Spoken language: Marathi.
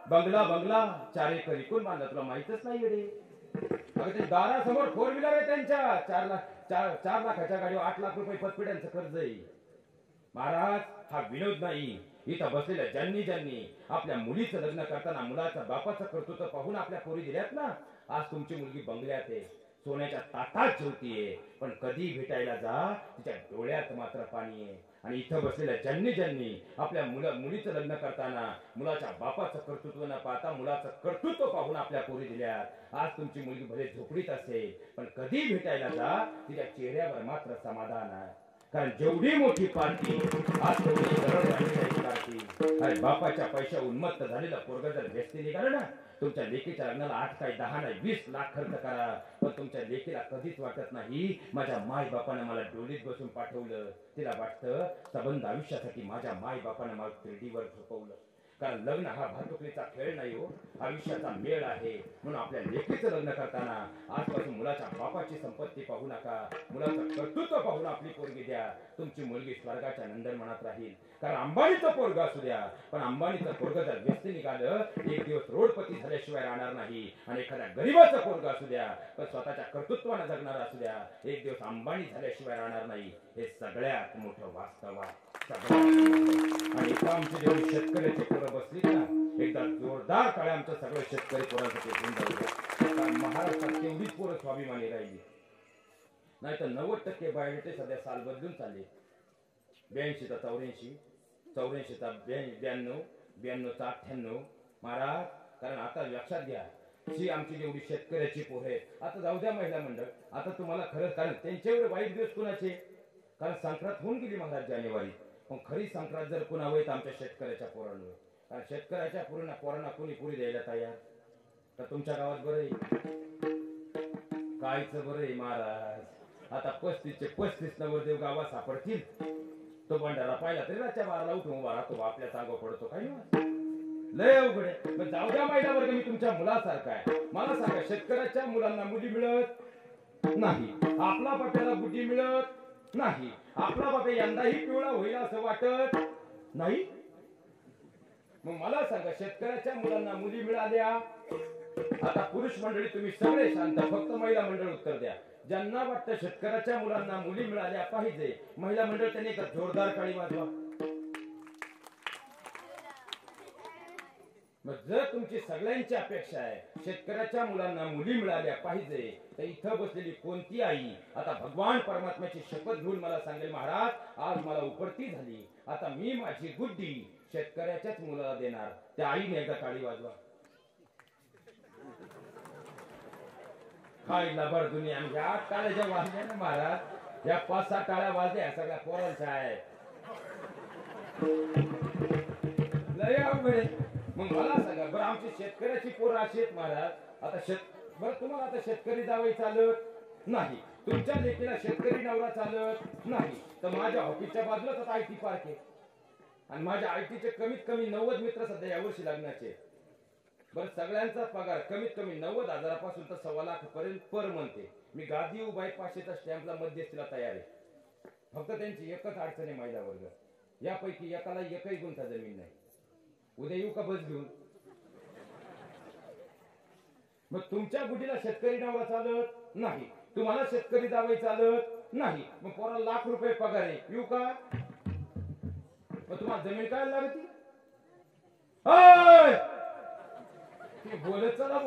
बंगला बंगला 4 एकर विकून बांधला, तुला माहितच नाही रे. अगं ते दारासमोर 4 व्हीलर आहे त्यांच्या. 4 लाखाच्या गाडीवर 8 लाख रुपये पतपिढ्यांचं कर्ज आहे. महाराज हा विनोद नाही. इथं बसलेल्या ज्यांनी आपल्या मुलीचं लग्न करताना मुलाच्या बापाचं कर्तृत्व पाहून आपल्या पोरी दिल्यात ना, आज तुमची मुलगी बंगल्यात आहे, सोन्याच्या ताटात जेवतीये, पण कधी भेटायला जा तिच्या डोळ्यात मात्र पाणी आहे. आणि इथं बसलेल्या ज्यांनी आपल्या मुलीचं लग्न करताना मुलाच्या बापाचं कर्तृत्व न पाहता मुलाचं कर्तृत्व पाहून आपल्या पोरी दिल्यात, आज तुमची मुलगी भले झोपडीत असेल, पण कधी भेटायला जा तिच्या चेहऱ्यावर मात्र समाधान आहे. कारण जेवढी मोठी पार्टी आज तेवढी सरळ पार्टी. अरे बापाच्या पैशा उन्मत्त झालेला पोरगा जर व्यस्ती निघाला ना, तुमच्या लेकीच्या लग्नाला 8 काय 10 नाही 20 लाख खर्च करा, पण तुमच्या लेकीला कधीच वाटत नाही माझ्या माय बापाने मला डोलीत बसून पाठवलं. तिला वाटतं संबंध आयुष्यासाठी माझ्या माय बापाने मला शिर्डीवर झोपवलं. कारण लग्न हा भातुकलीचा खेळ नाही हो, आयुष्याचा मेळ आहे. म्हणून आपल्या लेकीचं लग्न करताना आजपासून मुलाच्या बापाची संपत्ती पाहू नका, मुलाचं कर्तृत्व पाहून आपली पोरगी द्या. तुमची मुलगी स्वर्गाच्या नंदनवनात राहील. कारण अंबानीचं पोरग असू द्या, पण अंबानीचं पोरग जर व्यस्ती निघालं, एक दिवस रोडपती झाल्याशिवाय राहणार नाही. आणि एखाद्या गरीबाचं पोरग असू द्या, पण स्वतःच्या कर्तृत्वानं जगणार असू द्या, एक दिवस अंबानी झाल्याशिवाय राहणार नाही. हे सगळ्यात मोठं वास्तव आहे. आणि आमचे जेवढे शेतकऱ्याचे पोरं बसली ना, एकदा जोरदार काळे आमचं सगळं शेतकरी पोरांसाठी होऊन जाऊ. महाराष्ट्रात तेवढीच पोरं स्वाभिमानी राहिली, नाही तर 90% बायोडेटे सध्या साल बदलून चालले. 82 चा 84, 84 चा 92, 92 चा 98. महाराज कारण आता लक्षात घ्या, जी आमची जेवढी शेतकऱ्याची पोरं आहेत, आता जाऊ द्या महिला मंडळ, आता तुम्हाला खरंच कारण त्यांच्यावर वाईट दिवस कुणाचे, कारण संक्रांत होऊन गेली महाराज जानेवारी, पण खरी संक्रांत जर कुणा होईल आमच्या शेतकऱ्याच्या पोरांवर. कारण शेतकऱ्याच्या पोरांना कोणी पुरी द्यायला तयार. तर तुमच्या गावात बरं आहे, कायचं बरं आहे महाराज. आता 35चे 35 नवरदेव गावात सापडतील. तो भंडारा पाहिला तरी रातच्या 12ला उठून उभा राहतो, आपल्या सांगो पडतो काही लय अवघड आहे. जाऊ द्या महिला वर्ग, मी तुमच्या मुलासारखा आहे. मला सांगा, शेतकऱ्याच्या मुलांना मुली मिळत नाही, आपला बाप्याला बुद्धी मिळत नाही, आपला बापे यंदाही पिवळा होईल असं वाटत नाही. मग मला सांगा, शेतकऱ्याच्या मुलांना मुली मिळाल्या, आता पुरुष मंडळी तुम्ही सगळे शांत, फक्त महिला मंडळ उत्तर द्या. ज्यांना वाटतं शेतकऱ्याच्या मुलांना मुली मिळाल्या पाहिजे, महिला मंडळ त्यांनी एक जोरदार टाळी वाजवा. मग जर तुमची सगळ्यांची अपेक्षा आहे शेतकऱ्याच्या मुलांना मुली मिळाल्या पाहिजे, तर इथं बसलेली कोणती आई आता भगवान परमात्म्याची शपथ घेऊन मला सांगेल, महाराज आज मला उपरती झाली, आता मी माझी गुड्डी शेतकऱ्याच्याच मुलाला देणार, त्या आईने एकदा टाळी वाजवा. काय लबर दुनिया. या टाळ्या ज्या वाजल्या ना महाराज, या 5-6 टाळ्या वाजल्या सगळ्या पोरांच्या आहेत. लय अवघड. मग मला सांगा बरं, आमची शेतकऱ्याची पोरं अशी आहेत महाराज, आता बरं तुम्हाला आता शेतकरी जावई चालत नाही, तुमच्या लेकीला शेतकरी नवरा चालत नाही, तर माझ्या ऑफिसच्या बाजूलाच आता IT पार्क आहे, आणि माझ्या ITचे कमीत कमी 90 मित्र सध्या यावर्षी लग्नाचे. बरं सगळ्यांचा पगार कमीत कमी 90,000पासून तर 1.25 लाख पर्यंत पर म्हणते. मी गादी उभाय 500चा स्टॅम्पला मध्यस्थीला तयार आहे. फक्त त्यांची एकच अडचण आहे महिला वर्ग, यापैकी एकाला एकही गुंठा जमीन नाही. उद्या येऊ का बस घेऊन? मग तुमच्या गुडीला शेतकरी नवरा चालत नाही, तुम्हाला शेतकरी जावई चालत नाही, मग पोराला लाख रुपये पगार आहे, येऊ का? मग तुम्हाला जमीन काय लागते? बोलत चला